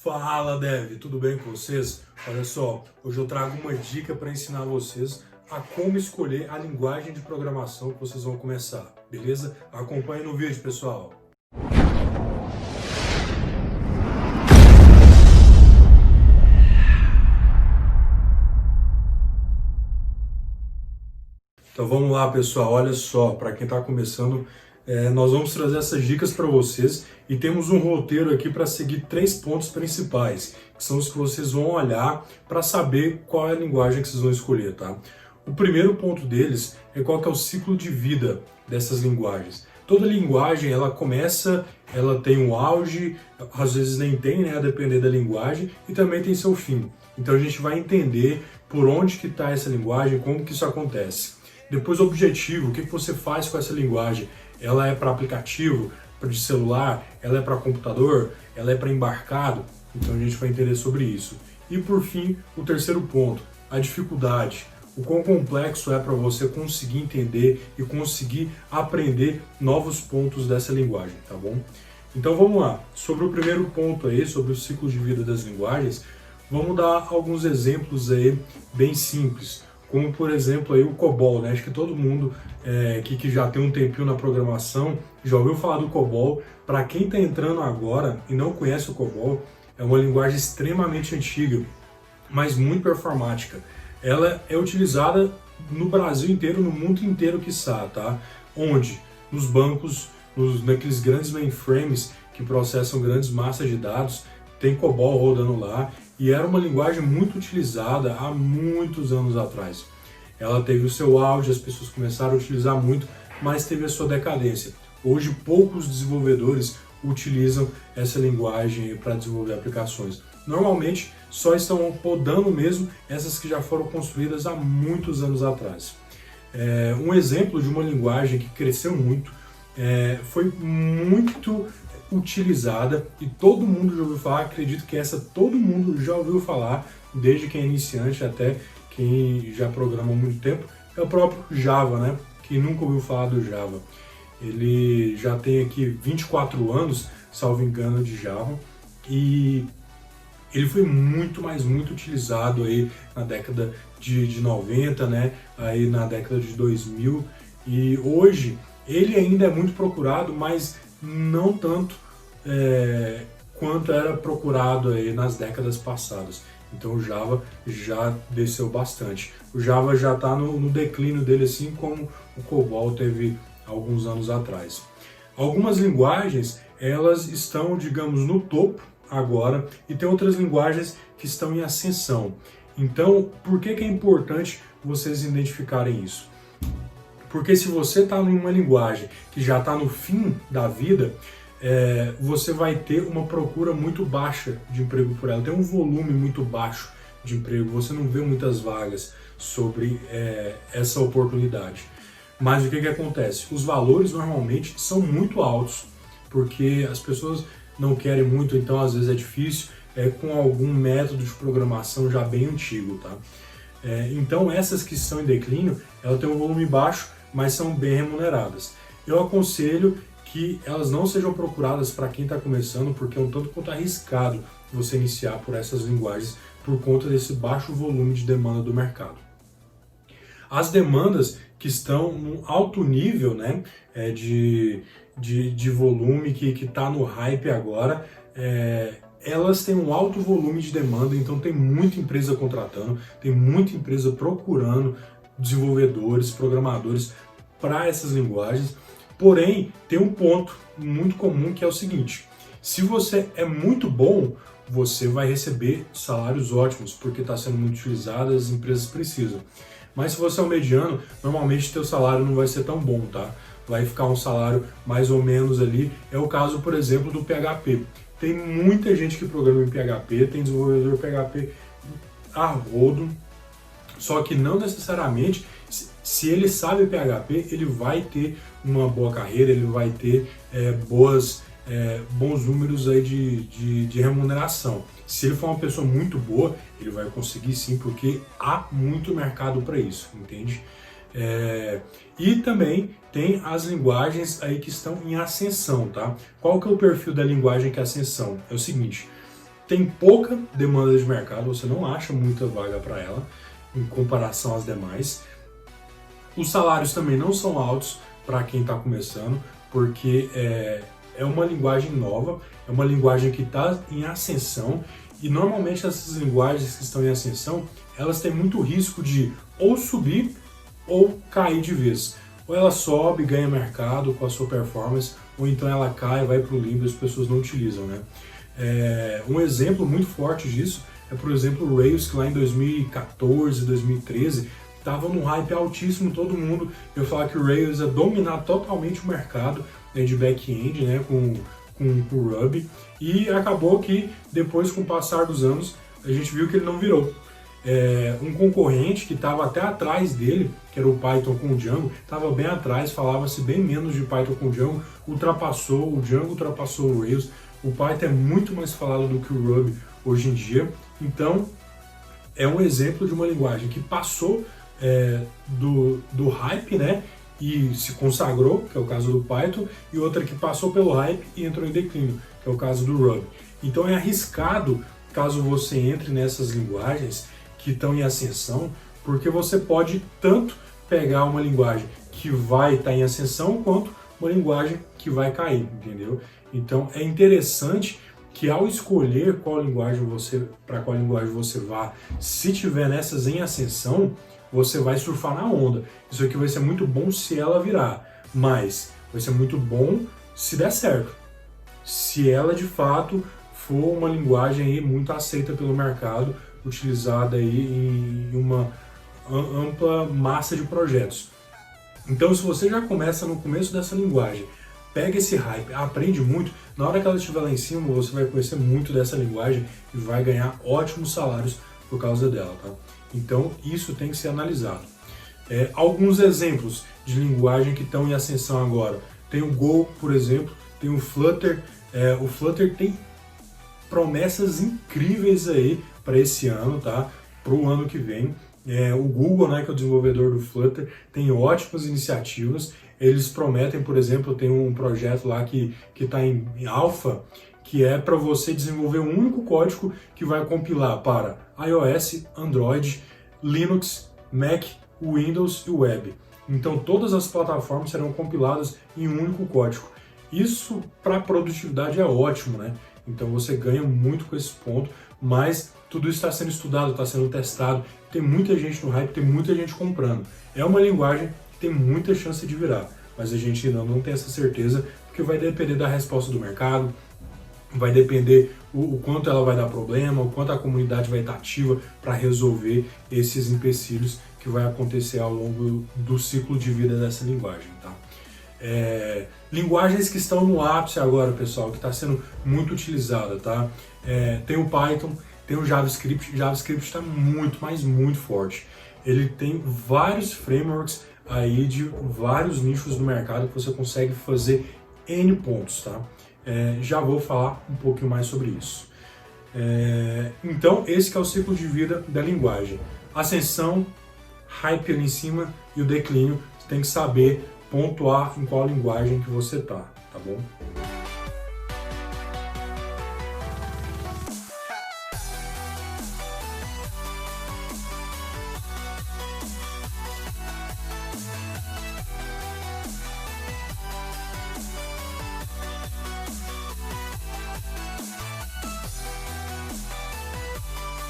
Fala, Dev, tudo bem com vocês? Olha só, hoje eu trago uma dica para ensinar vocês a como escolher a linguagem de programação que vocês vão começar, beleza? Acompanhe no vídeo, pessoal. Então vamos lá, pessoal, olha só, para quem está começando, nós vamos trazer essas dicas para vocês e temos um roteiro aqui para seguir 3 pontos principais, que são os que vocês vão olhar para saber qual é a linguagem que vocês vão escolher, tá? O primeiro ponto deles é qual que é o ciclo de vida dessas linguagens. Toda linguagem, ela tem um auge, às vezes nem tem, né, a depender da linguagem, e também tem seu fim. Então a gente vai entender por onde que está essa linguagem, como que isso acontece. Depois, o objetivo, o que você faz com essa linguagem? Ela é para aplicativo, de celular, ela é para computador, ela é para embarcado? Então a gente vai entender sobre isso. E por fim, o terceiro ponto, a dificuldade. O quão complexo é para você conseguir entender e conseguir aprender novos pontos dessa linguagem, tá bom? Então vamos lá. Sobre o primeiro ponto aí, sobre o ciclo de vida das linguagens, vamos dar alguns exemplos aí bem simples. Como, por exemplo, aí o COBOL, né? Acho que todo mundo que já tem um tempinho na programação já ouviu falar do COBOL. Para quem está entrando agora e não conhece o COBOL, é uma linguagem extremamente antiga, mas muito performática. Ela é utilizada no Brasil inteiro, no mundo inteiro, quiçá, tá? Onde? Nos bancos, naqueles grandes mainframes que processam grandes massas de dados, tem COBOL rodando lá. E era uma linguagem muito utilizada há muitos anos atrás. Ela teve o seu auge, as pessoas começaram a utilizar muito, mas teve a sua decadência. Hoje, poucos desenvolvedores utilizam essa linguagem para desenvolver aplicações. Normalmente, só estão rodando mesmo essas que já foram construídas há muitos anos atrás. Um exemplo de uma linguagem que cresceu muito, foi muito utilizada e todo mundo já ouviu falar, acredito que essa todo mundo já ouviu falar, desde quem é iniciante até quem já programa há muito tempo, é o próprio Java, né? Quem nunca ouviu falar do Java. Ele já tem aqui 24 anos, salvo engano, de Java, e ele foi muito, mas muito utilizado aí na década de 90, né? Aí na década de 2000, e hoje ele ainda é muito procurado, mas não tanto quanto era procurado aí nas décadas passadas. Então o Java já desceu bastante. O Java já está no declínio dele, assim como o COBOL teve alguns anos atrás. Algumas linguagens, elas estão, digamos, no topo agora, e tem outras linguagens que estão em ascensão. Então, por que é importante vocês identificarem isso? Porque se você está em uma linguagem que já está no fim da vida, você vai ter uma procura muito baixa de emprego por ela, tem um volume muito baixo de emprego, você não vê muitas vagas sobre essa oportunidade. Mas o que acontece? Os valores normalmente são muito altos, porque as pessoas não querem muito, então às vezes é difícil, com algum método de programação já bem antigo, tá? Então essas que estão em declínio, elas têm um volume baixo, mas são bem remuneradas. Eu aconselho que elas não sejam procuradas para quem está começando, porque é um tanto quanto arriscado você iniciar por essas linguagens por conta desse baixo volume de demanda do mercado. As demandas que estão num alto nível, né, de volume, que está no hype agora, elas têm um alto volume de demanda, então tem muita empresa contratando, tem muita empresa procurando desenvolvedores, programadores para essas linguagens. Porém, tem um ponto muito comum que é o seguinte: se você é muito bom, você vai receber salários ótimos, porque está sendo muito utilizado, as empresas precisam. Mas se você é um mediano, normalmente teu salário não vai ser tão bom, tá? Vai ficar um salário mais ou menos ali. É o caso, por exemplo, do PHP. Tem muita gente que programa em PHP, tem desenvolvedor PHP a rodo, só que não necessariamente, se ele sabe PHP, ele vai ter uma boa carreira, ele vai ter bons números aí de remuneração. Se ele for uma pessoa muito boa, ele vai conseguir sim, porque há muito mercado para isso, entende? E também tem as linguagens aí que estão em ascensão, tá? Qual que é o perfil da linguagem que é ascensão? É o seguinte: tem pouca demanda de mercado, você não acha muita vaga para ela em comparação às demais. Os salários também não são altos para quem está começando, porque é uma linguagem nova, é uma linguagem que está em ascensão, e normalmente essas linguagens que estão em ascensão, elas têm muito risco de ou subir ou cair de vez. Ou ela sobe, ganha mercado com a sua performance, ou então ela cai, vai para o limbo e as pessoas não utilizam, né? Um exemplo muito forte disso é, por exemplo, o Rails, que lá em 2014, 2013, estava num hype altíssimo, todo mundo ia falar que o Rails ia dominar totalmente o mercado, né, de back-end, né, com o Ruby, e acabou que depois, com o passar dos anos, a gente viu que ele não virou. Um concorrente que estava até atrás dele, que era o Python com o Django, estava bem atrás, falava-se bem menos de Python com o Django, o Django ultrapassou o Rails, o Python é muito mais falado do que o Ruby hoje em dia, então é um exemplo de uma linguagem que passou do hype, né, e se consagrou, que é o caso do Python, e outra que passou pelo hype e entrou em declínio, que é o caso do Ruby. Então é arriscado caso você entre nessas linguagens que estão em ascensão, porque você pode tanto pegar uma linguagem que vai estar em ascensão, quanto uma linguagem que vai cair, entendeu? Então é interessante que ao escolher para qual linguagem você vá, se tiver nessas em ascensão, você vai surfar na onda. Isso aqui vai ser muito bom se ela virar, mas vai ser muito bom se der certo. Se ela de fato for uma linguagem aí muito aceita pelo mercado, utilizada aí em uma ampla massa de projetos. Então, se você já começa no começo dessa linguagem, pega esse hype, aprende muito, na hora que ela estiver lá em cima, você vai conhecer muito dessa linguagem e vai ganhar ótimos salários por causa dela, tá? Então, isso tem que ser analisado. Alguns exemplos de linguagem que estão em ascensão agora. Tem o Go, por exemplo, tem o Flutter. O Flutter tem promessas incríveis aí para esse ano, tá? Para o ano que vem. O Google, né, que é o desenvolvedor do Flutter, tem ótimas iniciativas. Eles prometem, por exemplo, tem um projeto lá que está em alpha, que é para você desenvolver um único código que vai compilar para iOS, Android, Linux, Mac, Windows e Web. Então todas as plataformas serão compiladas em um único código. Isso para produtividade é ótimo, né? Então você ganha muito com esse ponto, mas tudo isso está sendo estudado, está sendo testado, tem muita gente no hype, tem muita gente comprando. É uma linguagem que tem muita chance de virar, mas a gente ainda não tem essa certeza, porque vai depender da resposta do mercado, vai depender o quanto ela vai dar problema, o quanto a comunidade vai estar ativa para resolver esses empecilhos que vai acontecer ao longo do ciclo de vida dessa linguagem, tá? Linguagens que estão no ápice agora, pessoal, que está sendo muito utilizada, tá? Tem o Python, tem o JavaScript. O JavaScript está muito, mas muito forte. Ele tem vários frameworks aí de vários nichos do mercado que você consegue fazer N pontos, tá? Já vou falar um pouquinho mais sobre isso. Então, esse que é o ciclo de vida da linguagem. Ascensão, hype ali em cima e o declínio. Você tem que saber pontuar em qual linguagem que você tá bom?